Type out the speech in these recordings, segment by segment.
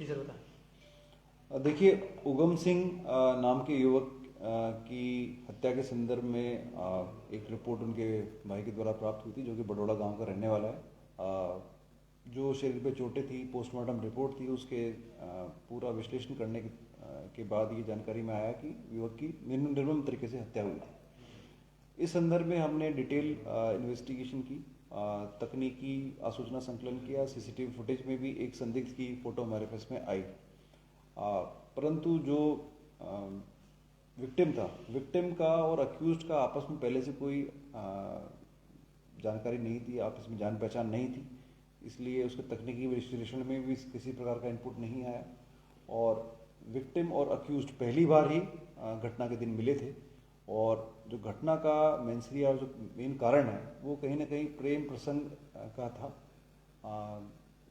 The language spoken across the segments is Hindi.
जी सर बताएं। देखिए, उगम सिंह नाम के युवक की हत्या के संदर्भ में एक रिपोर्ट उनके भाई के द्वारा प्राप्त हुई थी, जो कि बडोड़ा गांव का रहने वाला है। जो शरीर पे चोटें थी, पोस्टमार्टम रिपोर्ट थी, उसके पूरा विश्लेषण करने के बाद ये जानकारी में आया कि युवक की निर्मम तरीके से हत्या हुई थी। इस संदर्भ में हमने डिटेल इन्वेस्टिगेशन की, तकनीकी आसूचना संकलन किया। सीसीटीवी फुटेज में भी एक संदिग्ध की फोटो हमारे पास में आई। परंतु जो विक्टिम का और अक्यूज्ड का आपस में पहले से कोई जानकारी नहीं थी, आपस में जान पहचान नहीं थी, इसलिए उसके तकनीकी विश्लेषण में भी किसी प्रकार का इनपुट नहीं आया। और विक्टिम और अक्यूज्ड पहली बार ही घटना के दिन मिले थे, और जो घटना का मेंसरिया और जो मेन कारण है वो कहीं ना कहीं प्रेम प्रसंग का था।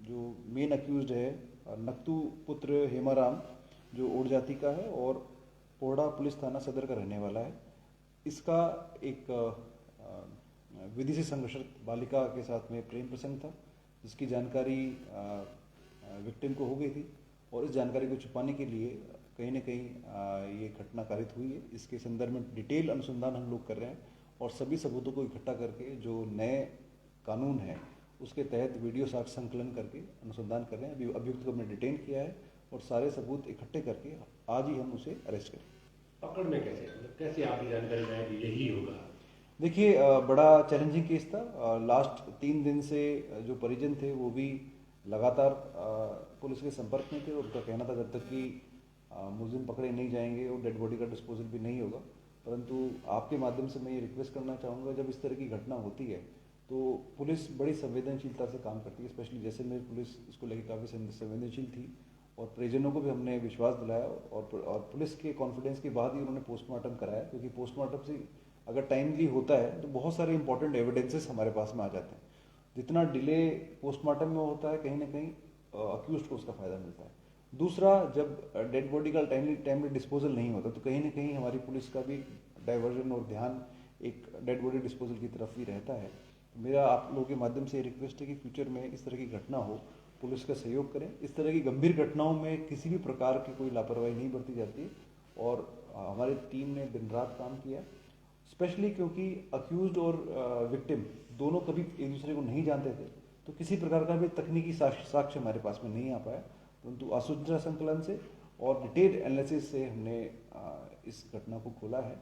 जो मेन अक्यूज्ड है नक्तू पुत्र हेमाराम, जो ओड जाति का है और पोहड़ा पुलिस थाना सदर का रहने वाला है। इसका एक विधि से संघर्षित बालिका के साथ में प्रेम प्रसंग था, जिसकी जानकारी विक्टिम को हो गई थी, और इस जानकारी को छुपाने के लिए कहीं ना कहीं ये घटना कारित हुई है। इसके संदर्भ में डिटेल अनुसंधान हम लोग कर रहे हैं, और सभी सबूतों को इकट्ठा करके जो नए कानून है उसके तहत वीडियो साक्ष्य संकलन करके अनुसंधान कर रहे हैं। अभी अभियुक्त को हमने डिटेन किया है, और सारे सबूत इकट्ठे करके आज ही हम उसे अरेस्ट करें। पकड़ में कैसे, मतलब कैसे आपकी जानकारी में है कि यही होगा? देखिए, बड़ा चैलेंजिंग केस था। लास्ट 3 दिन से जो परिजन थे वो भी लगातार पुलिस के संपर्क में थे, और उनका कहना था जब तक कि मुलजिम पकड़े नहीं जाएंगे और डेड बॉडी का डिस्पोजल भी नहीं होगा। परंतु आपके माध्यम से मैं ये रिक्वेस्ट करना चाहूँगा, जब इस तरह की घटना होती है तो पुलिस बड़ी संवेदनशीलता से काम करती है। स्पेशली जैसे मेरी पुलिस इसको लेकर काफ़ी संवेदनशील थी, और परिजनों को भी हमने विश्वास दिलाया, और पुलिस के कॉन्फिडेंस के बाद ही उन्होंने पोस्टमार्टम कराया, क्योंकि पोस्टमार्टम से अगर टाइमली होता है तो बहुत सारे इंपॉर्टेंट एविडेंसेस हमारे पास में आ जाते हैं। जितना डिले पोस्टमार्टम में होता है, कहीं ना कहीं अक्यूज्ड को उसका फायदा मिलता है। दूसरा, जब डेड बॉडी का टाइमली डिस्पोजल नहीं होता तो कहीं ना कहीं हमारी पुलिस का भी डाइवर्जन और ध्यान एक डेड बॉडी डिस्पोजल की तरफ ही रहता है। मेरा आप लोगों के माध्यम से रिक्वेस्ट है कि फ्यूचर में इस तरह की घटना हो, पुलिस का सहयोग करें। इस तरह की गंभीर घटनाओं में किसी भी प्रकार की कोई लापरवाही नहीं बरती जाती, और हमारी टीम ने दिन रात काम किया, स्पेशली क्योंकि अक्यूज्ड और विक्टिम दोनों कभी एक दूसरे को नहीं जानते थे, तो किसी प्रकार का भी तकनीकी साक्ष्य हमारे पास में नहीं आ पाया। परंतु आसूचना संकलन से और डिटेल एनालिसिस से हमने इस घटना को खोला है।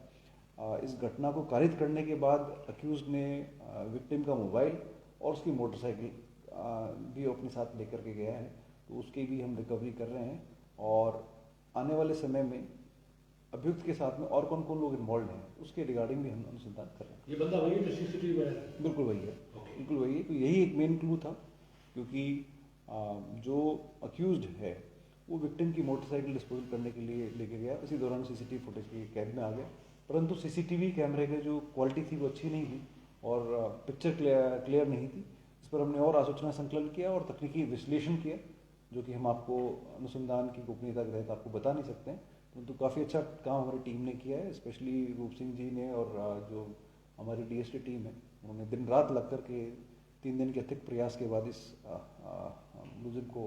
इस घटना को कारित करने के बाद अक्यूज्ड ने विक्टिम का मोबाइल और उसकी मोटरसाइकिल भी अपने साथ लेकर के गया है, तो उसकी भी हम रिकवरी कर रहे हैं। और आने वाले समय में अभियुक्त के साथ में और कौन कौन लोग इन्वॉल्व हैं उसके रिगार्डिंग भी हम अनुसंधान कर रहे हैं। ये बंदा वही है जो सीसीटीवी में है? बिल्कुल वही है, बिल्कुल वही है। तो यही एक मेन क्लू था, क्योंकि जो अक्यूज्ड है वो विक्टिम की मोटरसाइकिल डिस्पोजल करने के लिए लेके गया, इसी दौरान सीसीटीवी फुटेज की कैद में आ गया। परंतु सीसीटीवी कैमरे की जो क्वालिटी थी वो अच्छी नहीं थी, और पिक्चर क्लियर नहीं थी। इस पर हमने और आसूचना संकलन किया और तकनीकी विश्लेषण किया, जो कि हम आपको अनुसंधान की गोपनीयता के तहत आपको बता नहीं सकते हैं। परंतु काफ़ी अच्छा काम हमारी टीम ने किया है, स्पेशली रूप सिंह जी ने, और जो हमारी डीएसटी टीम है उन्होंने दिन रात लग कर के 3 दिन के अथिक प्रयास के बाद इस मुलजिम को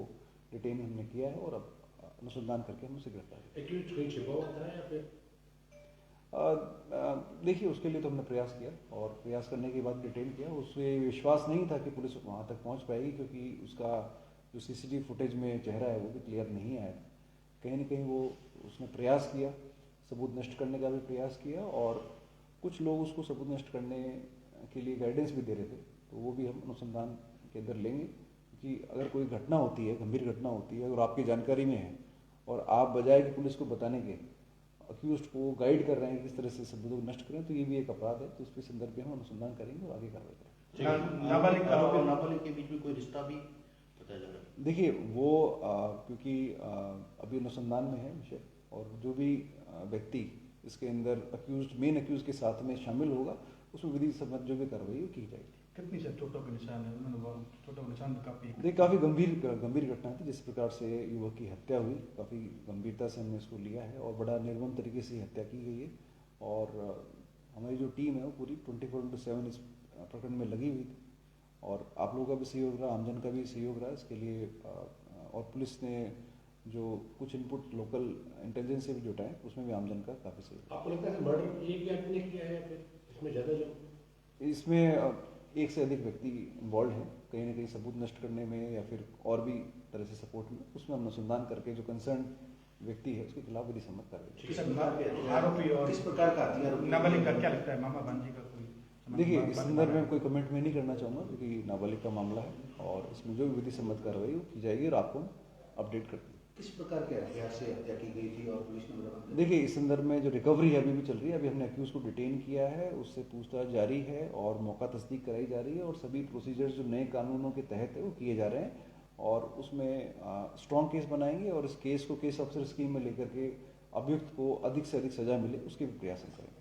डिटेन हमने किया है, और अब अनुसंधान करके हम उसे गिरफ्तार एक्यूज कहीं छिपा हुआ था या फिर? देखिए, उसके लिए तो हमने प्रयास किया, और प्रयास करने के बाद डिटेन किया। उससे विश्वास नहीं था कि पुलिस वहाँ तक पहुँच पाएगी, क्योंकि उसका जो सीसीटीवी फुटेज में चेहरा है वो भी क्लियर नहीं आया। कहीं ना कहीं वो उसने प्रयास किया, सबूत नष्ट करने का भी प्रयास किया, और कुछ लोग उसको सबूत नष्ट करने के लिए गाइडेंस भी दे रहे थे, तो वो भी हम अनुसंधान के अंदर लेंगे। क्योंकि अगर कोई घटना होती है, गंभीर घटना होती है, और आपकी जानकारी में है, और आप बजाय कि पुलिस को बताने के अक्यूज्ड को गाइड कर रहे हैं किस तरह से सबूतों को नष्ट करें, तो ये भी एक अपराध है। तो उसके संदर्भ में हम अनुसंधान करेंगे और आगे कार्रवाई करेंगे। नाबालिग आरोपी और नाबालिग के बीच में कोई रिश्ता भी बताया जा रहा है? देखिए, वो क्योंकि अभी अनुसंधान में है विषय, और जो भी व्यक्ति इसके अंदर मेन अक्यूज के साथ में शामिल होगा, उसमें विधि सम्मत जो भी कार्रवाई वो की जाएगी। कितनी सर चोटों के निशान है? उन्होंने चोटों के निशान काफी देखिए, काफ़ी गंभीर घटना थी। जिस प्रकार से युवक की हत्या हुई, काफ़ी गंभीरता से हमने इसको लिया है, और बड़ा निर्मम तरीके से हत्या की गई है। और हमारी जो टीम है वो पूरी 24/7 इस प्रकरण में लगी हुई थी, और आप लोगों का भी सहयोग रहा, आमजन का भी सहयोग रहा इसके लिए। और पुलिस ने जो कुछ इनपुट लोकल इंटेलिजेंस से भी जुटा है, उसमें भी आमजन का काफ़ी सही है। आपको लगता है मर्डर एक भी आदमी ने किया है या फिर इसमें ज़्यादा लोग? इसमें एक से अधिक व्यक्ति इन्वॉल्व हैं, कहीं ना कहीं सबूत नष्ट करने में या फिर और भी तरह से सपोर्ट में। उसमें हम अनुसंधान करके जो कंसर्न व्यक्ति है उसके खिलाफ विधि सम्मत कार्रवाई। किस प्रकार के आरोपी और किस प्रकार का हथियार नाबालिग का क्या लगता है मामा भांजी का कोई समझ देखिए, बात- इस बात- संदर्भ में कोई कमेंट मैं नहीं करना चाहूँगा, क्योंकि नाबालिग का मामला है और इसमें जो भी विधि सम्मत कार्रवाई वो की जाएगी और आपको अपडेट कर देंगे। किस प्रकार के हथियार से हत्या की गई थी और पुलिस ने बरामद किया? देखिए, इस संदर्भ में जो रिकवरी है अभी भी चल रही है। अभी हमने अक्यूज को डिटेन किया है, उससे पूछताछ जारी है और मौका तस्दीक कराई जा रही है और सभी प्रोसीजर्स जो नए कानूनों के तहत है वो किए जा रहे हैं और उसमें स्ट्रॉन्ग केस बनाएंगे और इस केस को केस ऑफिसर स्कीम में लेकर के अभियुक्त को अधिक से अधिक सजा मिले उसके भी प्रयास हम करेंगे।